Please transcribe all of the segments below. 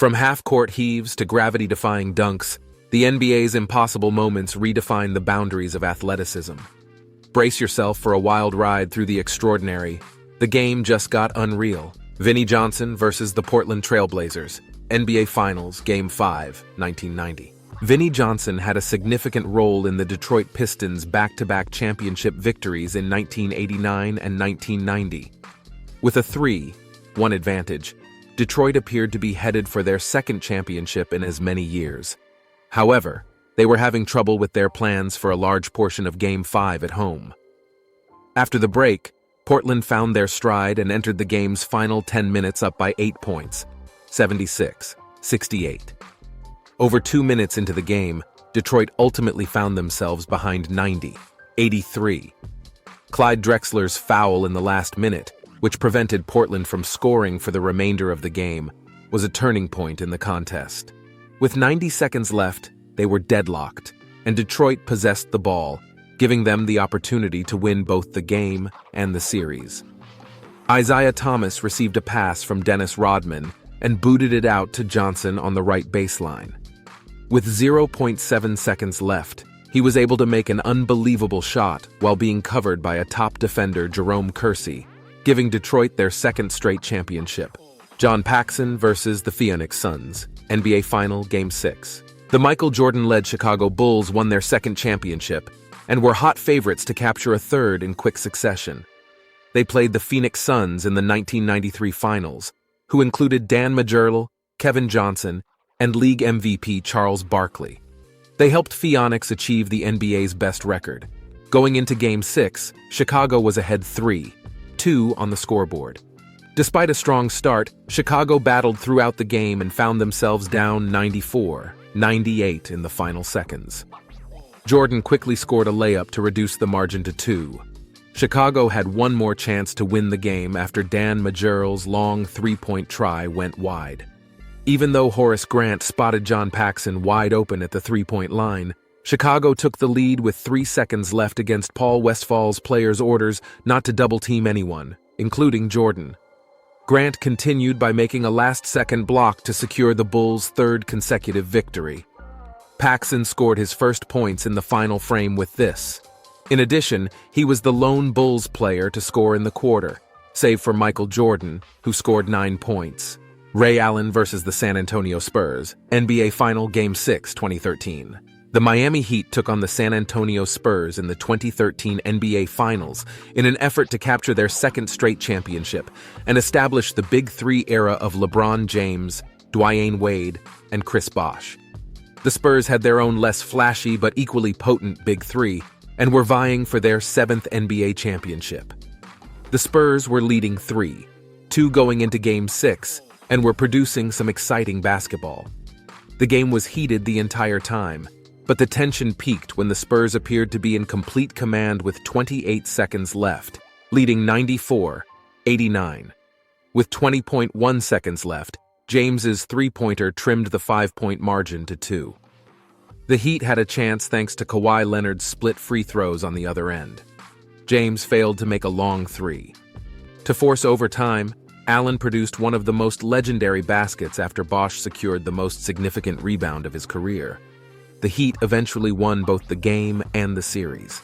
From half-court heaves to gravity-defying dunks, the NBA's impossible moments redefine the boundaries of athleticism. Brace yourself for a wild ride through the extraordinary. The game just got unreal. Vinnie Johnson versus the Portland Trail Blazers, NBA Finals, Game 5, 1990. Vinnie Johnson had a significant role in the Detroit Pistons' back-to-back championship victories in 1989 and 1990. With a 3-1 advantage, Detroit appeared to be headed for their second championship in as many years. However, they were having trouble with their plans for a large portion of Game 5 at home. After the break, Portland found their stride and entered the game's final 10 minutes up by 8 points, 76-68. Over 2 minutes into the game, Detroit ultimately found themselves behind 90-83. Clyde Drexler's foul in the last minute, which prevented Portland from scoring for the remainder of the game, was a turning point in the contest. With 90 seconds left, they were deadlocked, and Detroit possessed the ball, giving them the opportunity to win both the game and the series. Isaiah Thomas received a pass from Dennis Rodman and booted it out to Johnson on the right baseline. With 0.7 seconds left, he was able to make an unbelievable shot while being covered by a top defender, Jerome Kersey, giving Detroit their second straight championship. John Paxson versus the Phoenix Suns, NBA Final, Game 6. The Michael Jordan-led Chicago Bulls won their second championship and were hot favorites to capture a third in quick succession. They played the Phoenix Suns in the 1993 Finals, who included Dan Majerle, Kevin Johnson, and league MVP Charles Barkley. They helped Phoenix achieve the NBA's best record. Going into Game 6, Chicago was ahead 3-2 on the scoreboard. Despite a strong start, Chicago battled throughout the game and found themselves down 94-98 in the final seconds. Jordan quickly scored a layup to reduce the margin to 2. Chicago had one more chance to win the game after Dan Majerle's long three-point try went wide. Even though Horace Grant spotted John Paxson wide open at the three-point line, Chicago took the lead with 3 seconds left against Paul Westphal's players' orders not to double-team anyone, including Jordan. Grant continued by making a last-second block to secure the Bulls' third consecutive victory. Paxson scored his first points in the final frame with this. In addition, he was the lone Bulls player to score in the quarter, save for Michael Jordan, who scored 9 points. Ray Allen versus the San Antonio Spurs, NBA Final, Game 6, 2013. The Miami Heat took on the San Antonio Spurs in the 2013 NBA Finals in an effort to capture their second straight championship and establish the Big Three era of LeBron James, Dwyane Wade, and Chris Bosh. The Spurs had their own less flashy but equally potent Big Three and were vying for their 7th NBA championship. The Spurs were leading 3-2 going into Game 6 and were producing some exciting basketball. The game was heated the entire time, but the tension peaked when the Spurs appeared to be in complete command with 28 seconds left, leading 94-89. With 20.1 seconds left, James's three-pointer trimmed the 5-point margin to 2. The Heat had a chance thanks to Kawhi Leonard's split free throws on the other end. James failed to make a long three. To force overtime, Allen produced one of the most legendary baskets after Bosh secured the most significant rebound of his career. The Heat eventually won both the game and the series.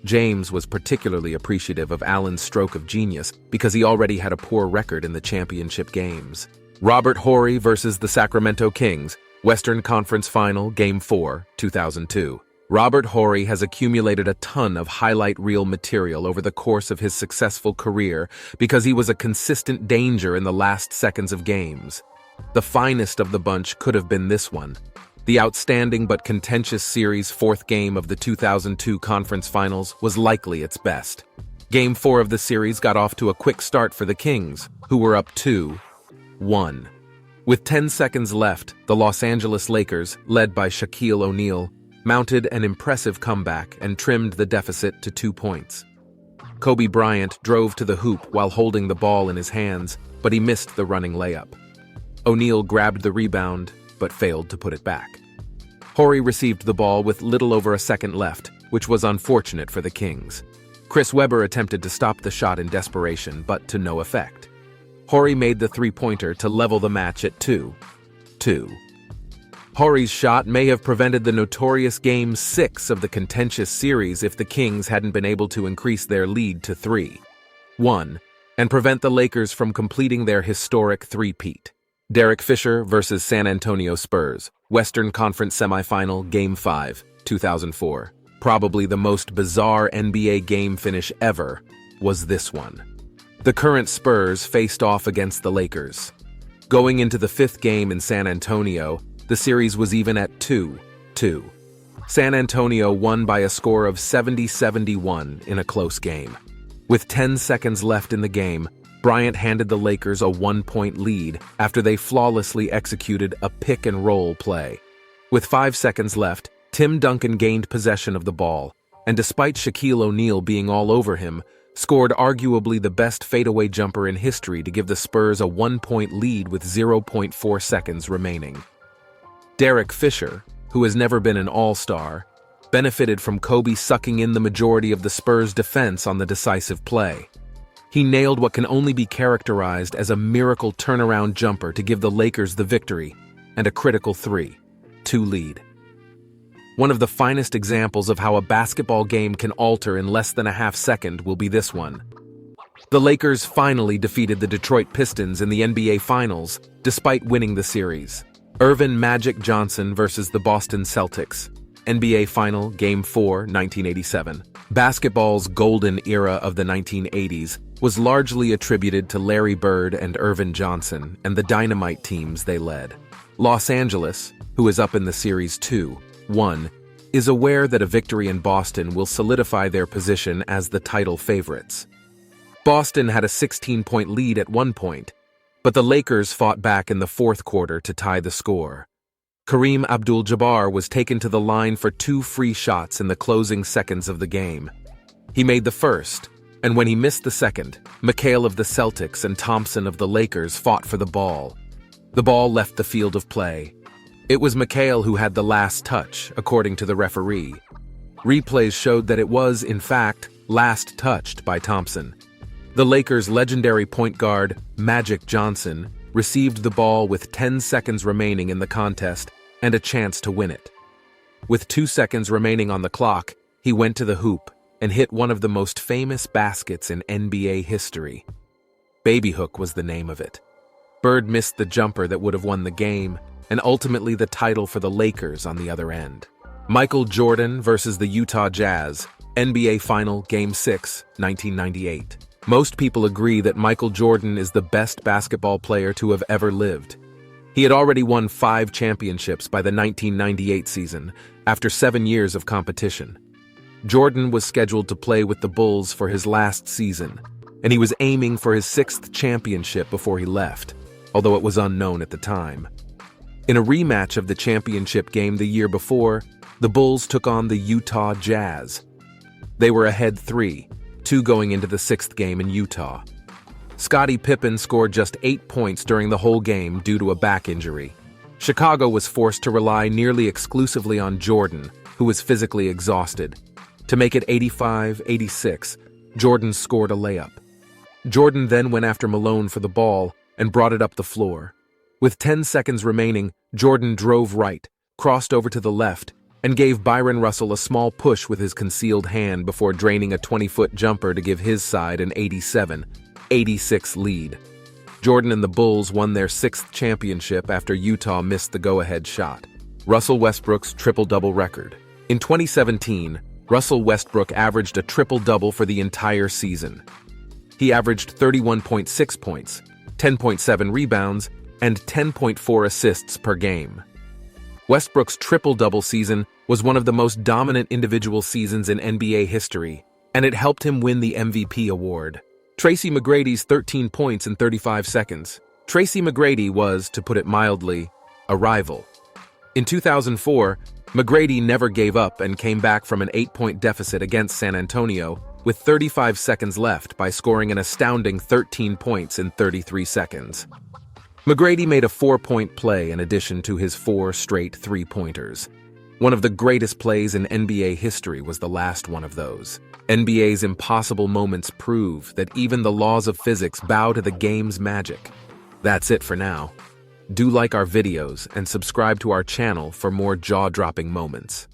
James was particularly appreciative of Allen's stroke of genius because he already had a poor record in the championship games. Robert Horry versus the Sacramento Kings, Western Conference Final, Game 4, 2002. Robert Horry has accumulated a ton of highlight reel material over the course of his successful career because he was a consistent danger in the last seconds of games. The finest of the bunch could have been this one. The outstanding but contentious series' 4th game of the 2002 Conference Finals was likely its best. Game 4 of the series got off to a quick start for the Kings, who were up 2-1. With 10 seconds left, the Los Angeles Lakers, led by Shaquille O'Neal, mounted an impressive comeback and trimmed the deficit to 2 points. Kobe Bryant drove to the hoop while holding the ball in his hands, but he missed the running layup. O'Neal grabbed the rebound, but failed to put it back. Horry received the ball with little over a second left, which was unfortunate for the Kings. Chris Webber attempted to stop the shot in desperation, but to no effect. Horry made the three-pointer to level the match at 2. 2. Horry's shot may have prevented the notorious Game 6 of the contentious series if the Kings hadn't been able to increase their lead to 3-1 and prevent the Lakers from completing their historic three-peat. Derek Fisher versus San Antonio Spurs, Western Conference Semifinal, Game 5, 2004. Probably the most bizarre NBA game finish ever was this one. The current Spurs faced off against the Lakers. Going into the fifth game in San Antonio, the series was even at 2-2. San Antonio won by a score of 70-71 in a close game. With 10 seconds left in the game, Bryant handed the Lakers a 1-point lead after they flawlessly executed a pick-and-roll play. With 5 seconds left, Tim Duncan gained possession of the ball, and despite Shaquille O'Neal being all over him, scored arguably the best fadeaway jumper in history to give the Spurs a 1-point lead with 0.4 seconds remaining. Derek Fisher, who has never been an all-star, benefited from Kobe sucking in the majority of the Spurs' defense on the decisive play. He nailed what can only be characterized as a miracle turnaround jumper to give the Lakers the victory and a critical 3-2 lead. One of the finest examples of how a basketball game can alter in less than a half second will be this one. The Lakers finally defeated the Detroit Pistons in the NBA Finals, despite winning the series. Earvin Magic Johnson versus the Boston Celtics, NBA Final, Game 4, 1987. Basketball's golden era of the 1980s was largely attributed to Larry Bird and Earvin Johnson and the dynamite teams they led. Los Angeles, who is up in the series 2-1, is aware that a victory in Boston will solidify their position as the title favorites. Boston had a 16-point lead at one point, but the Lakers fought back in the fourth quarter to tie the score. Kareem Abdul-Jabbar was taken to the line for 2 free shots in the closing seconds of the game. He made the first, and when he missed the second, McHale of the Celtics and Thompson of the Lakers fought for the ball. The ball left the field of play. It was McHale who had the last touch, according to the referee. Replays showed that it was, in fact, last touched by Thompson. The Lakers' legendary point guard, Magic Johnson, received the ball with 10 seconds remaining in the contest and a chance to win it. With 2 seconds remaining on the clock, he went to the hoop and hit one of the most famous baskets in NBA history. Baby Hook was the name of it. Bird missed the jumper that would have won the game, and ultimately the title for the Lakers on the other end. Michael Jordan versus the Utah Jazz, NBA Final, Game 6, 1998. Most people agree that Michael Jordan is the best basketball player to have ever lived. He had already won 5 championships by the 1998 season, after 7 years of competition. Jordan was scheduled to play with the Bulls for his last season, and he was aiming for his 6th championship before he left, although it was unknown at the time. In a rematch of the championship game the year before, the Bulls took on the Utah Jazz. They were ahead 3-2 going into the 6th game in Utah. Scottie Pippen scored just 8 points during the whole game due to a back injury. Chicago was forced to rely nearly exclusively on Jordan, who was physically exhausted. To make it 85-86, Jordan scored a layup. Jordan then went after Malone for the ball and brought it up the floor. With 10 seconds remaining, Jordan drove right, crossed over to the left, and gave Byron Russell a small push with his concealed hand before draining a 20-foot jumper to give his side an 87-86 lead. Jordan and the Bulls won their 6th championship after Utah missed the go-ahead shot. Russell Westbrook's triple-double record. In 2017, Russell Westbrook averaged a triple-double for the entire season. He averaged 31.6 points, 10.7 rebounds, and 10.4 assists per game. Westbrook's triple-double season was one of the most dominant individual seasons in NBA history, and it helped him win the MVP award. Tracy McGrady's 13 points in 35 seconds. Tracy McGrady was, to put it mildly, a rival. In 2004, McGrady never gave up and came back from an 8-point deficit against San Antonio with 35 seconds left by scoring an astounding 13 points in 33 seconds. McGrady made a 4-point play in addition to his 4 straight three-pointers. One of the greatest plays in NBA history was the last one of those. NBA's impossible moments prove that even the laws of physics bow to the game's magic. That's it for now. Do like our videos and subscribe to our channel for more jaw-dropping moments.